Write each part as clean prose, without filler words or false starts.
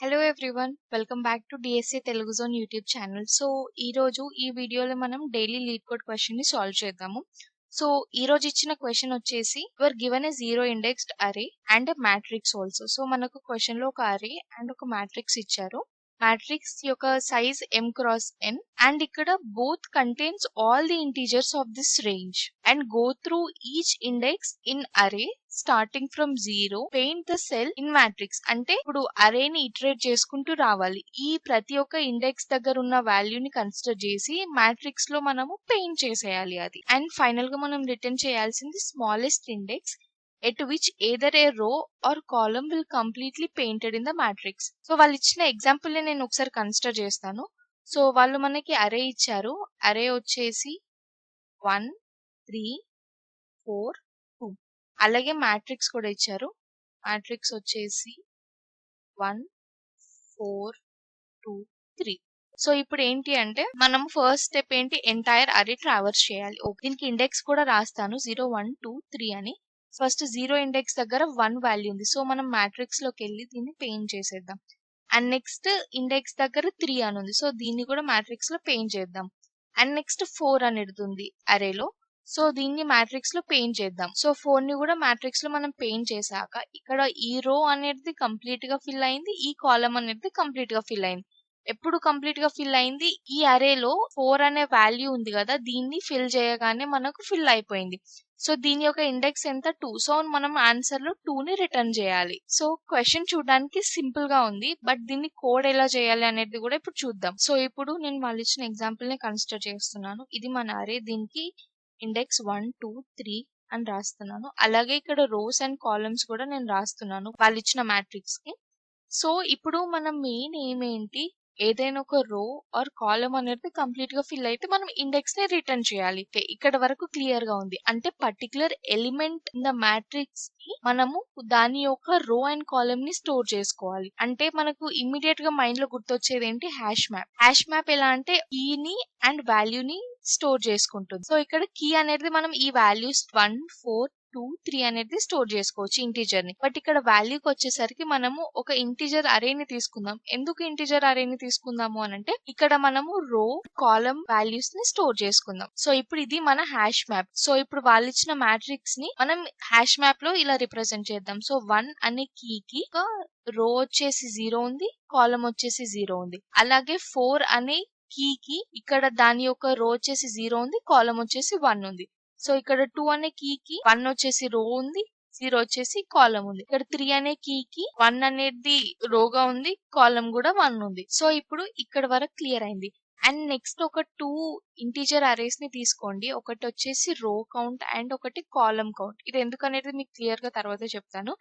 Hello everyone, welcome back to DSC Telugu zone YouTube channel. So ఈ రోజు ఈ వీడియోలో మనం డైలీ లీడ్ కోడ్ క్వశ్చన్ ని సాల్వ్ చేద్దాము. సో ఈ రోజు ఇచ్చిన క్వశ్చన్ వచ్చేసి your given a zero indexed అరే అండ్ మ్యాట్రిక్స్ ఆల్సో. సో మనకు క్వశ్చన్ లో ఒక అరే అండ్ ఒక మ్యాట్రిక్స్ ఇచ్చారు. మ్యాట్రిక్స్ యొక్క size m cross n and ఇక్కడ both contains all the integers of this range and go through each index in array starting from 0 paint the cell in matrix. అంటే ఇప్పుడు అరేని iterate చేసుకుంటూ రావాలి. ఈ ప్రతి ఒక్క ఇండెక్స్ దగ్గర ఉన్న వాల్యూని కన్సిడర్ చేసి మ్యాట్రిక్స్ లో మనము పెయింట్ చేసేయాలి అది. అండ్ ఫైనల్ గా మనం రిటర్న్ చేయాల్సింది smallest index at which either a row or column will completely painted in the matrix. So వాళ్ళు ఇచ్చిన ఎగ్జాంపుల్ ని నేను ఒకసారి కన్సిడర్ చేస్తాను. సో వాళ్ళు మనకి అరే ఇచ్చారు. అరే వచ్చేసి 1 3 4 2. అలాగే మ్యాట్రిక్స్ కూడా ఇచ్చారు. మ్యాట్రిక్స్ వచ్చేసి 1 4 2 3. సో ఇప్పుడు ఏంటి అంటే మనం ఫస్ట్ స్టెప్ ఏంటి, ఎంటైర్ అరే ట్రావర్స్ చేయాలి. ఓకే, దీనికి ఇండెక్స్ కూడా రాస్తాను 0 1 2 3 అని. ఫస్ట్ 0 ఇండెక్స్ దగ్గర 1 వాల్యూ ఉంది. సో మనం మ్యాట్రిక్స్ లోకి వెళ్ళి దీన్ని పెయింట్ చేసేద్దాం. అండ్ నెక్స్ట్ ఇండెక్స్ దగ్గర 3 అని ఉంది. సో దీన్ని కూడా మ్యాట్రిక్స్ లో పెయింట్ చేద్దాం. అండ్ నెక్స్ట్ 4 అనేది ఉంది అరేలో. సో దీన్ని మ్యాట్రిక్స్ లో పెయింట్ చేద్దాం. సో 4 ని కూడా మ్యాట్రిక్స్ లో మనం పెయింట్ చేశాక ఇక్కడ ఈ రో అనేది కంప్లీట్ గా ఫిల్ అయింది, ఈ కాలమ్ అనేది కంప్లీట్ గా ఫిల్ అయింది. ఎప్పుడు కంప్లీట్ గా ఫిల్ అయింది, ఈ అరేలో 4 అనే వాల్యూ ఉంది కదా, దీన్ని ఫిల్ చేయగానే మనకు ఫిల్ అయిపోయింది. సో దీని యొక్క ఇండెక్స్ ఎంత 2. సో మనం ఆన్సర్ లో 2 ని రిటర్న్ చేయాలి. సో క్వశ్చన్ చూడడానికి సింపుల్ గా ఉంది, బట్ దీన్ని కోడ్ ఎలా చేయాలి అనేది కూడా ఇప్పుడు చూద్దాం. సో ఇప్పుడు నేను వాళ్ళు ఇచ్చిన ఎగ్జాంపుల్ ని కన్సిడర్ చేస్తున్నాను. ఇది మన అరే, దీనికి ఇండెక్స్ 1 2 3 అని రాస్తున్నాను. అలాగే ఇక్కడ రోస్ అండ్ కాలమ్స్ కూడా నేను రాస్తున్నాను వాళ్ళు ఇచ్చిన మ్యాట్రిక్స్ కి. సో ఇప్పుడు మనం మెయిన్ ఏమేంటి, ఏదైనా ఒక రో ఆర్ కాలమ్ అనేది కంప్లీట్ గా ఫిల్ అయితే మనం ఇండెక్స్ ని రిటర్న్ చేయాలి. ఇక్కడ వరకు క్లియర్ గా ఉంది. అంటే particular element in the matrix కి మనము దాని యొక్క రో అండ్ కాలమ్ ని స్టోర్ చేసుకోవాలి. అంటే మనకు ఇమ్మీడియట్ గా మైండ్ లో గుర్తొచ్చేది ఏంటి, హ్యాష్ మ్యాప్. హ్యాష్ మ్యాప్ ఎలా అంటే కీని అండ్ వాల్యూని స్టోర్ చేసుకుంటుంది. సో ఇక్కడ కీ అనేది మనం ఈ వాల్యూస్ 1 4 2 3 అనేది స్టోర్ చేసుకోవచ్చు ఇంటీజర్ ని. బట్ ఇక్కడ వాల్యూకి వచ్చేసరికి మనము ఒక ఇంటీజర్ అరేని తీసుకుందాం. ఎందుకు ఇంటీజర్ అరేని తీసుకుందాము అనంటే ఇక్కడ మనము రో కాలమ్ వాల్యూస్ ని స్టోర్ చేసుకుందాం. సో ఇప్పుడు ఇది మన హ్యాష్ మ్యాప్. సో ఇప్పుడు వాళ్ళు ఇచ్చిన మ్యాట్రిక్స్ ని మనం హ్యాష్ మ్యాప్ లో ఇలా రిప్రజెంట్ చేద్దాం. సో 1 అనే కీకి ఒక రో వచ్చేసి 0 ఉంది, కాలమ్ వచ్చేసి 0 ఉంది. అలాగే 4 అనే కీకి ఇక్కడ దాని యొక్క రో వచ్చేసి 0 ఉంది, కాలమ్ వచ్చేసి 1 ఉంది. సో ఇక్కడ 2 అనే కీకి 1 వచ్చేసి రో ఉంది, 0 వచ్చేసి కాలమ్ ఉంది. ఇక్కడ 3 అనే కీకి 1 అనేది రోగా ఉంది, కాలమ్ కూడా 1 ఉంది. సో ఇప్పుడు ఇక్కడ వరకు క్లియర్ అయింది. అండ్ నెక్స్ట్ ఒక 2 ఇంటీజర్ అరేస్ ని తీసుకోండి. ఒకటి వచ్చేసి రో కౌంట్ అండ్ ఒకటి కాలమ్ కౌంట్. ఇది ఎందుకనేది మీకు క్లియర్ గా తర్వాత చెప్తాను.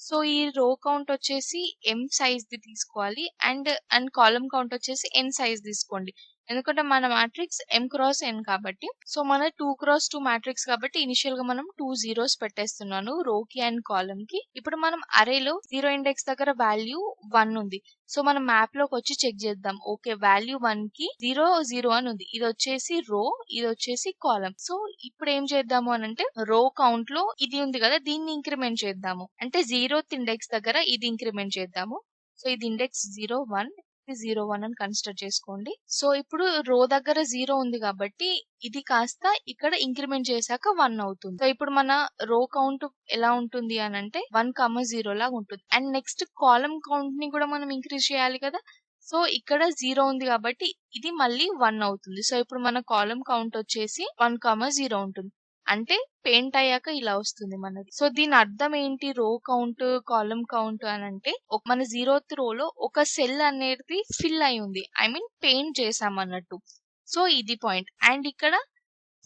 సో ఈ రో కౌంట్ వచ్చేసి m సైజ్ ది తీసుకోవాలి అండ్ కాలమ్ కౌంట్ వచ్చేసి n సైజ్ తీసుకోండి. ఎందుకంటే మన మ్యాట్రిక్స్ m cross n కాబట్టి. సో మన 2 cross 2 మ్యాట్రిక్స్ కాబట్టి ఇనిషియల్ గా మనం 2 zeros పెట్టేస్తున్నాను రో కి అండ్ కాలమ్ కి. ఇప్పుడు మనం అరేలో 0 ఇండెక్స్ దగ్గర వాల్యూ 1 ఉంది. సో మనం మ్యాప్ లోకి వచ్చి చెక్ చేద్దాం. ఓకే, వాల్యూ 1 కి 0 0 అని ఉంది. ఇది వచ్చేసి రో, ఇది వచ్చేసి కాలమ్. సో ఇప్పుడు ఏం చేద్దాము అనంటే రో కౌంట్ లో ఇది ఉంది కదా, దీన్ని ఇంక్రిమెంట్ చేద్దాము. అంటే 0th ఇండెక్స్ దగ్గర ఇది ఇంక్రిమెంట్ చేద్దాము. సో ఇది ఇండెక్స్ 0 1, 0 1 అని కన్సిడర్ చేసుకోండి. సో ఇప్పుడు రో దగ్గర 0 ఉంది కాబట్టి ఇది కాస్త ఇక్కడ ఇంక్రిమెంట్ చేశాక 1 అవుతుంది. సో ఇప్పుడు మన రో కౌంట్ ఎలా ఉంటుంది అని అంటే 1 0 లాగా ఉంటుంది. అండ్ నెక్స్ట్ కాలమ్ కౌంట్ ని కూడా మనం ఇంక్రీజ్ చేయాలి కదా. సో ఇక్కడ 0 ఉంది కాబట్టి ఇది మళ్ళీ 1 అవుతుంది. సో ఇప్పుడు మన కాలమ్ కౌంట్ వచ్చేసి 1 0 ఉంటుంది. అంటే పెయింట్ అయ్యాక ఇలా వస్తుంది మనది. సో దీని అర్థం ఏంటి, రో కౌంట్ కాలమ్ కౌంట్ అని అంటే మన 0th రోలో ఒక సెల్ అనేది ఫిల్ అయి ఉంది, ఐ మీన్ పెయింట్ చేసాం అన్నట్టు. సో ఇది పాయింట్. అండ్ ఇక్కడ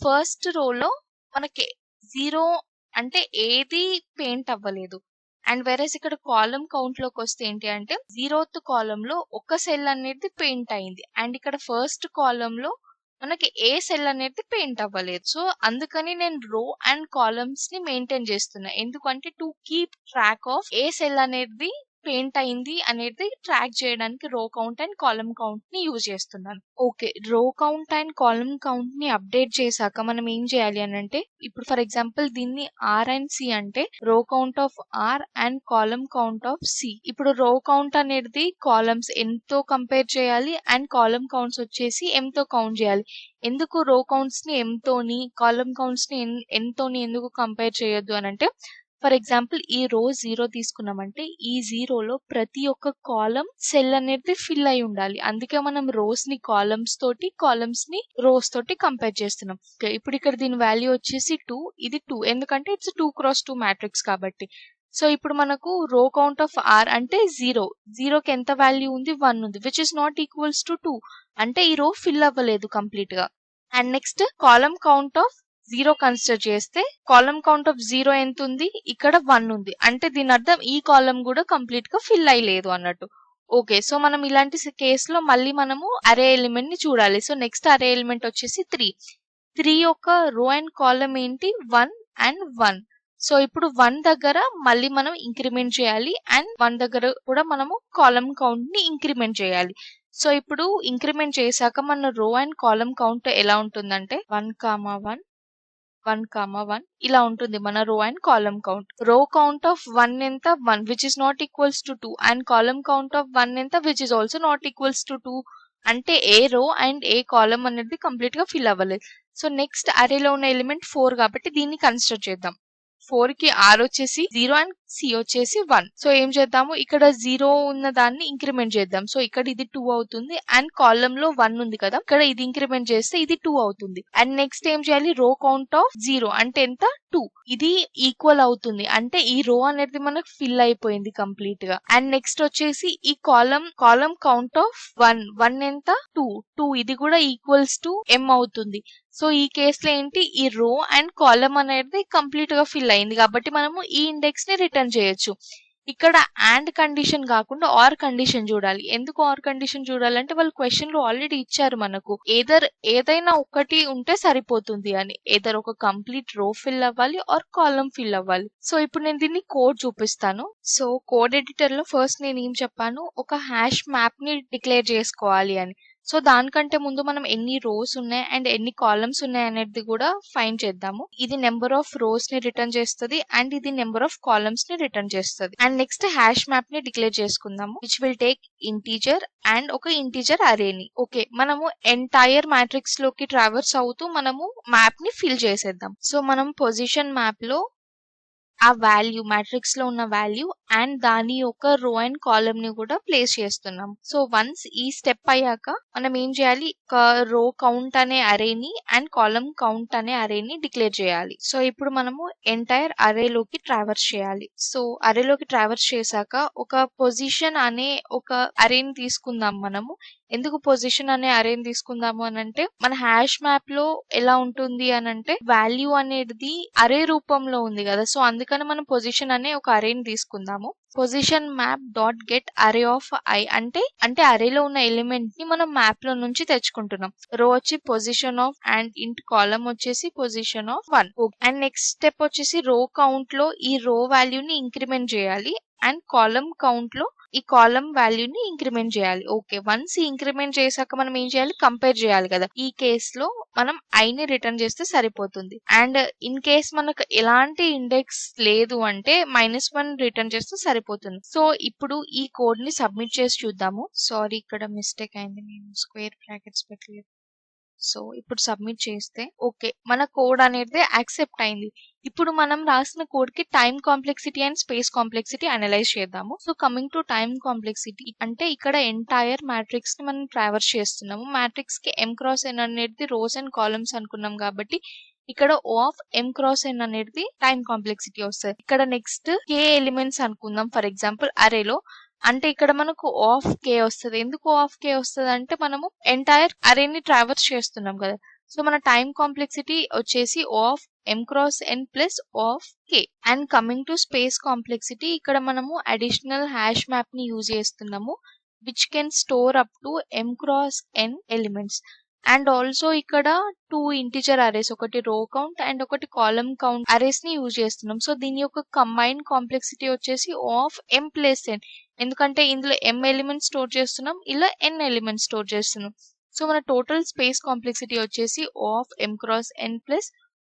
ఫస్ట్ రోలో మనకి 0 అంటే ఏది పెయింట్ అవ్వలేదు. అండ్ వేరేస్ ఇక్కడ కాలమ్ కౌంట్ లోకి వస్తే ఏంటి అంటే 0th కాలమ్ లో ఒక సెల్ అనేది పెయింట్ అయింది. అండ్ ఇక్కడ ఫస్ట్ కాలమ్ లో మనకి ఏ సెల్ అనేది పెయింట్ అవ్వలేదు. సో అందుకని నేను రో అండ్ కాలమ్స్ ని మెయింటైన్ చేస్తున్నా. ఎందుకంటే టు కీప్ ట్రాక్ ఆఫ్ ఏ సెల్ అనేది పెయింట్ అయింది అనేది ట్రాక్ చేయడానికి row count and column count ని యూజ్ చేస్తున్నాను. Okay, row count and column count ని అప్డేట్ చేశాక మనం ఏం చేయాలి అని అంటే, ఇప్పుడు ఫర్ ఎగ్జాంపుల్ దీన్ని ఆర్ అండ్ సి అంటే row count of R and column count of C. ఇప్పుడు రో కౌంట్ అనేది కాలమ్స్ ఎంతో కంపేర్ చేయాలి అండ్ కాలమ్ కౌంట్స్ వచ్చేసి ఎంతో కౌంట్ చేయాలి. ఎందుకు రో కౌంట్స్ ని ఎంతోని కాలమ్ కౌంట్స్ ని ఎంతోని ఎందుకు కంపేర్ చేయొద్దు అని అంటే, ఫర్ ఎగ్జాంపుల్ ఈ రో 0 తీసుకున్నామంటే ఈ 0లో ప్రతి ఒక్క కాలం సెల్ అనేది ఫిల్ అయి ఉండాలి. అందుకే మనం రోస్ ని కాలమ్స్ తోటి కాలమ్స్ ని రోస్ తోటి కంపేర్ చేస్తున్నాం. ఇప్పుడు ఇక్కడ దీని వాల్యూ వచ్చేసి 2, ఇది 2 ఎందుకంటే ఇట్స్ 2x2 మ్యాట్రిక్స్ కాబట్టి. సో ఇప్పుడు మనకు రో కౌంట్ ఆఫ్ ఆర్ అంటే 0కి ఎంత వాల్యూ ఉంది, 1 ఉంది, which is not equals to 2 అంటే ఈ రో ఫిల్ అవ్వలేదు కంప్లీట్ గా. And next column count of 0 consider చేస్తే కాలమ్ కౌంట్ ఆఫ్ 0 ఎంత ఉంది, ఇక్కడ 1 ఉంది, అంటే దీని అర్థం ఈ కాలమ్ కూడా కంప్లీట్ గా ఫిల్ అయ్యలేదు అన్నట్టు. ఓకే, సో మనం ఇలాంటి కేసులో మళ్ళీ మనము అరే ఎలిమెంట్ ని చూడాలి. సో నెక్స్ట్ అరే ఎలిమెంట్ వచ్చేసి 3 యొక్క రో అండ్ కాలమ్ ఏంటి, 1 అండ్ 1. సో ఇప్పుడు 1 దగ్గర మళ్ళీ మనం ఇంక్రిమెంట్ చేయాలి అండ్ 1 దగ్గర కూడా మనము కాలమ్ కౌంట్ ని ఇంక్రిమెంట్ చేయాలి. సో ఇప్పుడు ఇంక్రిమెంట్ చేశాక మన రో అండ్ కాలమ్ కౌంట్ ఎలా ఉంటుందంటే 1, 1, ఇలా ఉంటుంది మన రో అండ్ కాలమ్ కౌంట్. రో కౌంట్ ఆఫ్ 1 ఎంత, 1 which is not equals to 2 and column count of 1 ఎంత, which is also not equals to 2 అంటే ఏ రో అండ్ ఏ కాలమ్ అనేది కంప్లీట్ గా ఫిల్ అవ్వలేదు. సో నెక్స్ట్ అరేలో ఉన్న ఎలిమెంట్ 4 కాబట్టి దీన్ని కన్సిడర్ చేద్దాం. 4 కి ఆర్ వచ్చేసి 0 అండ్ సి వచ్చేసి 1. సో ఏం చేద్దాము, ఇక్కడ 0 ఉన్న దాన్ని ఇంక్రిమెంట్ చేద్దాం. సో ఇక్కడ ఇది 2 అవుతుంది అండ్ కాలమ్ లో 1 ఉంది కదా, ఇక్కడ ఇది ఇంక్రిమెంట్ చేస్తే ఇది 2 అవుతుంది. అండ్ నెక్స్ట్ ఏం చేయాలి, రో కౌంట్ ఆఫ్ 0 అంటే ఎంత, 2, ఇది ఈక్వల్ అవుతుంది అంటే ఈ రో అనేది మనకు ఫిల్ అయిపోయింది కంప్లీట్ గా. అండ్ నెక్స్ట్ వచ్చేసి ఈ కాలమ్ కౌంట్ ఆఫ్ 1 ఎంత, 2, ఇది కూడా ఈక్వల్స్ టు m అవుతుంది. సో ఈ కేసులో ఏంటి, ఈ రో అండ్ కాలమ్ అనేది కంప్లీట్ గా ఫిల్ అయింది కాబట్టి మనము ఈ ఇండెక్స్ ని రిటర్న్ చేయొచ్చు. ఇక్కడ అండ్ కండిషన్ కాకుండా ఆర్ కండిషన్ చూడాలి. ఎందుకు ఆర్ కండిషన్ చూడాలంటే వాళ్ళు క్వశ్చన్ లో ఆల్రెడీ ఇచ్చారు మనకు ఏదైనా ఒకటి ఉంటే సరిపోతుంది అని, ఒక కంప్లీట్ రో ఫిల్ అవ్వాలి ఆర్ కాలమ్ ఫిల్ అవ్వాలి. సో ఇప్పుడు నేను దీన్ని కోడ్ చూపిస్తాను. సో కోడ్ ఎడిటర్ లో ఫస్ట్ నేను ఏం చెప్పాను, ఒక హ్యాష్ మ్యాప్ ని డిక్లేర్ చేసుకోవాలి అని. సో దానికంటే ముందు మనం ఎన్ని రోస్ ఉన్నాయి అండ్ ఎన్ని కాలమ్స్ ఉన్నాయి అనేది కూడా ఫైండ్ చేద్దాము. ఇది నెంబర్ ఆఫ్ రోస్ ని రిటర్న్ చేస్తుంది అండ్ ఇది నెంబర్ ఆఫ్ కాలమ్స్ ని రిటర్న్ చేస్తుంది. అండ్ నెక్స్ట్ హ్యాష్ మ్యాప్ ని డిక్లేర్ చేసుకుందాము, which will take integer and ఒక ఇంటీజర్ అరేని. ఓకే, మనము ఎంటైర్ మ్యాట్రిక్స్ లోకి ట్రావర్స్ అవుతూ మనము మ్యాప్ ని ఫిల్ చేసేద్దాం. సో మనం పొజిషన్ మ్యాప్ లో ఆ వాల్యూ మ్యాట్రిక్స్ లో ఉన్న వాల్యూ అండ్ దాని యొక్క రో అండ్ కాలమ్ ని కూడా ప్లేస్ చేస్తున్నాం. సో వన్స్ ఈ స్టెప్ అయ్యాక మనం ఏం చేయాలి, రో కౌంట్ అనే అరేని అండ్ కాలమ్ కౌంట్ అనే అరేని డిక్లేర్ చేయాలి. సో ఇప్పుడు మనము ఎంటైర్ అరేలోకి ట్రావర్స్ చేయాలి. సో అరేలోకి ట్రావర్స్ చేశాక ఒక పొజిషన్ అనే ఒక అరేని తీసుకుందాం మనము. ఎందుకు పొజిషన్ అనే అరేని తీసుకుందాము అని అంటే, మన హ్యాష్ మ్యాప్ లో ఎలా ఉంటుంది అని అంటే వాల్యూ అనేది అరే రూపంలో ఉంది కదా, సో అందుకని మనం పొజిషన్ అనే ఒక అరేని తీసుకుందాము. పొజిషన్ మ్యాప్ డాట్ గెట్ అరే ఆఫ్ ఐ అంటే అరేలో ఉన్న ఎలిమెంట్ ని మనం మ్యాప్ లో నుంచి తెచ్చుకుంటున్నాం. రో వచ్చి పొజిషన్ ఆఫ్ అండ్ ఇంట్ కాలమ్ వచ్చేసి position of 1. And next step వచ్చేసి రో కౌంట్ లో ఈ రో వాల్యూని ఇంక్రిమెంట్ చేయాలి అండ్ కాలమ్ కౌంట్ లో ఈ కాలమ్ వాల్యూని ఇంక్రిమెంట్ చేయాలి. ఓకే, వన్స్ ఇంక్రిమెంట్ చేశాక మనం ఏం చేయాలి, కంపేర్ చేయాలి కదా. ఈ కేస్ లో మనం ఐని రిటర్న్ చేస్తే సరిపోతుంది. అండ్ ఇన్ కేస్ మనకు ఎలాంటి ఇండెక్స్ లేదు అంటే -1 రిటర్న్ చేస్తే సరిపోతుంది. సో ఇప్పుడు ఈ కోడ్ ని సబ్మిట్ చేసి చూద్దాము. సారీ, ఇక్కడ మిస్టేక్ అయింది, నేను స్క్వేర్ బ్రాకెట్స్ పెట్టలేదు. సో ఇప్పుడు సబ్మిట్ చేస్తే ఓకే, మన కోడ్ అనేది యాక్సెప్ట్ అయింది. ఇప్పుడు మనం రాసిన కోడ్ కి time complexity and space complexity analyse చేద్దాము. So coming to time complexity అంటే ఇక్కడ ఎంటైర్ మ్యాట్రిక్స్ ని మనం ట్రావర్స్ చేస్తున్నాము. మ్యాట్రిక్స్ కి m x n అనేది రోస్ అండ్ కాలమ్స్ అనుకున్నాం కాబట్టి ఇక్కడ O of m x n అనేది టైం కాంప్లెక్సిటీ వస్తుంది. ఇక్కడ నెక్స్ట్ k ఎలిమెంట్స్ అనుకుందాం ఫర్ ఎగ్జాంపుల్ అరేలో, అంటే ఇక్కడ మనకు O ఆఫ్ k వస్తుంది. ఎందుకు O ఆఫ్ k వస్తుంది అంటే మనము ఎంటైర్ అరేని ట్రావర్స్ చేస్తున్నాం కదా. సో మన టైం కాంప్లెక్సిటీ వచ్చేసి O of m x n plus O of k. And coming to space complexity, ఇక్కడ మనము అడిషనల్ హ్యాష్ మ్యాప్ ని యూజ్ చేస్తున్నాము which can store up to m x n elements. And also ఇక్కడ 2 integer arrays, ఒకటి రో count and ఒకటి column count arrays ని use చేస్తున్నాం. సో దీని యొక్క కంబైన్డ్ కాంప్లెక్సిటీ వచ్చేసి ఆఫ్ m ప్లస్ n. ఎందుకంటే ఇందులో m ఎలిమెంట్స్ స్టోర్ చేస్తున్నాం, ఇలా n ఎలిమెంట్స్ స్టోర్ చేస్తున్నాం. సో మన టోటల్ స్పేస్ కాంప్లెక్సిటీ వచ్చేసి of m cross n plus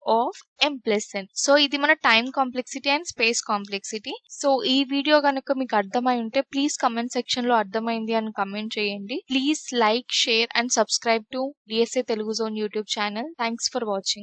of m plus n. So ఇది మన time complexity and space complexity. So ఈ వీడియో కనుక మీకు అర్థమై ఉంటే ప్లీజ్ కమెంట్ సెక్షన్ లో అర్థమైంది అని కమెంట్ చేయండి. Please like, share and subscribe to DSA Telugu zone YouTube channel. Thanks for watching.